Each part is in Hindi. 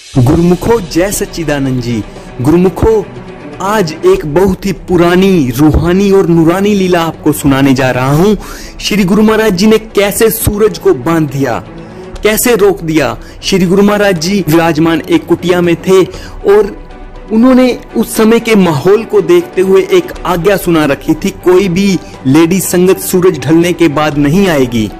गुरुमुखो जय सच्चिदानंद जी। गुरुमुखो आज एक बहुत ही पुरानी रूहानी और नूरानी लीला आपको सुनाने जा रहा हूँ। श्री गुरु महाराज जी ने कैसे सूरज को बांध दिया, कैसे रोक दिया। श्री गुरु महाराज जी विराजमान एक कुटिया में थे और उन्होंने उस समय के माहौल को देखते हुए एक आज्ञा सुना रखी थी, कोई भी लेडी संगत सूरज ढलने के बाद नहीं आएगी।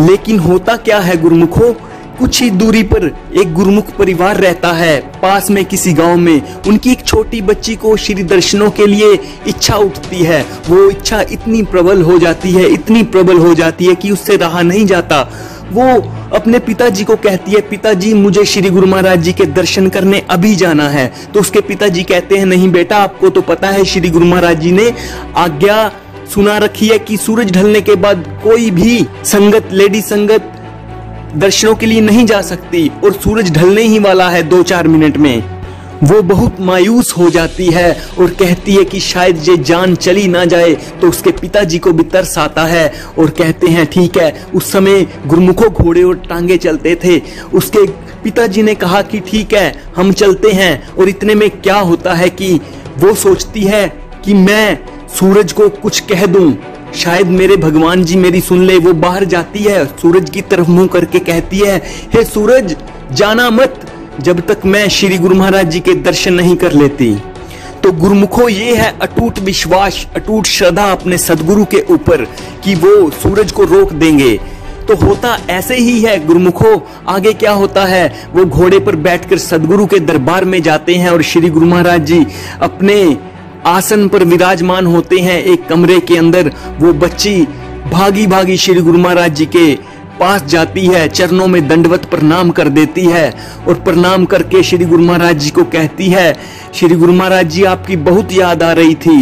लेकिन होता क्या है गुरुमुखो, कुछ ही दूरी पर एक गुरुमुख परिवार रहता है, पास में किसी गांव में। उनकी एक छोटी बच्ची को श्री दर्शनों के लिए इच्छा उठती है। वो इच्छा इतनी प्रबल हो जाती है, इतनी प्रबल हो जाती है कि उससे रहा नहीं जाता। वो अपने पिताजी को कहती है, पिताजी मुझे श्री गुरु महाराज जी के दर्शन करने अभी जाना है। तो उसके पिताजी कहते हैं, नहीं बेटा, आपको तो पता है श्री गुरु महाराज जी ने आज्ञा सुना रखी है कि सूरज ढलने के बाद कोई भी संगत, लेडी संगत दर्शनों के लिए नहीं जा सकती और सूरज ढलने ही वाला है 2-4 मिनट में। वो बहुत मायूस हो जाती है और कहती है कि शायद ये जान चली ना जाए। तो उसके पिताजी को भी तरस आता है और कहते हैं ठीक है। उस समय गुरुमुखो घोड़े और टांगे चलते थे। उसके पिताजी ने कहा कि ठीक है हम चलते हैं। और इतने में क्या होता है कि वो सोचती है कि मैं सूरज को कुछ कह दूं, शायद मेरे भगवान जी मेरी सुन ले। वो बाहर जाती है, सूरज की तरफ मुंह करके कहती है, हे सूरज जाना मत जब तक मैं श्री गुरु महाराज जी के दर्शन नहीं कर लेती। तो गुरुमुखो ये है अटूट विश्वास, अटूट श्रद्धा अपने सदगुरु के ऊपर कि वो सूरज को रोक देंगे। तो होता ऐसे ही है गुरुमुखो। आगे क्या होता है, वो घोड़े पर बैठकर सदगुरु के दरबार में जाते हैं और श्री गुरु महाराज जी अपने आसन पर विराजमान होते हैं एक कमरे के अंदर। वो बच्ची भागी भागी श्री गुरु महाराज जी के पास जाती है, चरणों में दंडवत प्रणाम कर देती है और प्रणाम करके श्री गुरु महाराज जी को कहती है, श्री गुरु महाराज जी आपकी बहुत याद आ रही थी,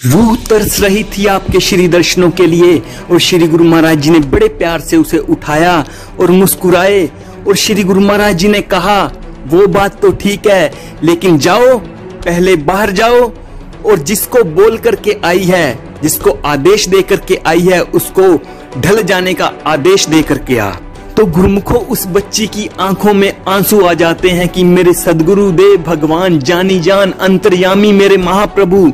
रूह तरस रही थी आपके श्री दर्शनों के लिए। और श्री गुरु महाराज जी ने बड़े प्यार से उसे उठाया और मुस्कुराए। और श्री गुरु महाराज जी ने कहा, वो बात तो ठीक है, लेकिन जाओ पहले बाहर जाओ और जिसको बोल करके आई है, जिसको आदेश दे करके आई है, उसको ढल जाने का आदेश दे करके आ। तो गुरुमुखो उस बच्ची की आंखों में आंसू आ जाते हैं कि मेरे सदगुरु देव भगवान, जानी जान अंतर्यामी मेरे महाप्रभु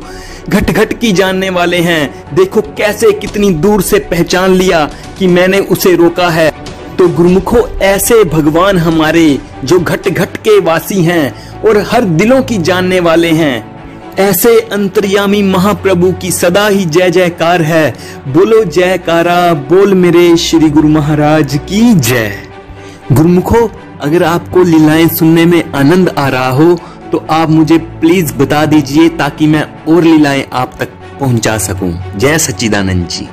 घट घट की जानने वाले हैं। देखो कैसे कितनी दूर से पहचान लिया कि मैंने उसे रोका है। तो गुरुमुखो ऐसे भगवान हमारे जो घट घट के वासी हैं और हर दिलों की जानने वाले हैं, ऐसे अंतर्यामी महाप्रभु की सदा ही जय जयकार है। बोलो जयकारा बोल मेरे श्री गुरु महाराज की जय। गुरुमुखो अगर आपको लीलाएं सुनने में आनंद आ रहा हो तो आप मुझे प्लीज बता दीजिए ताकि मैं और लीलाएं आप तक पहुंचा सकूं। जय सच्चिदानंद जी।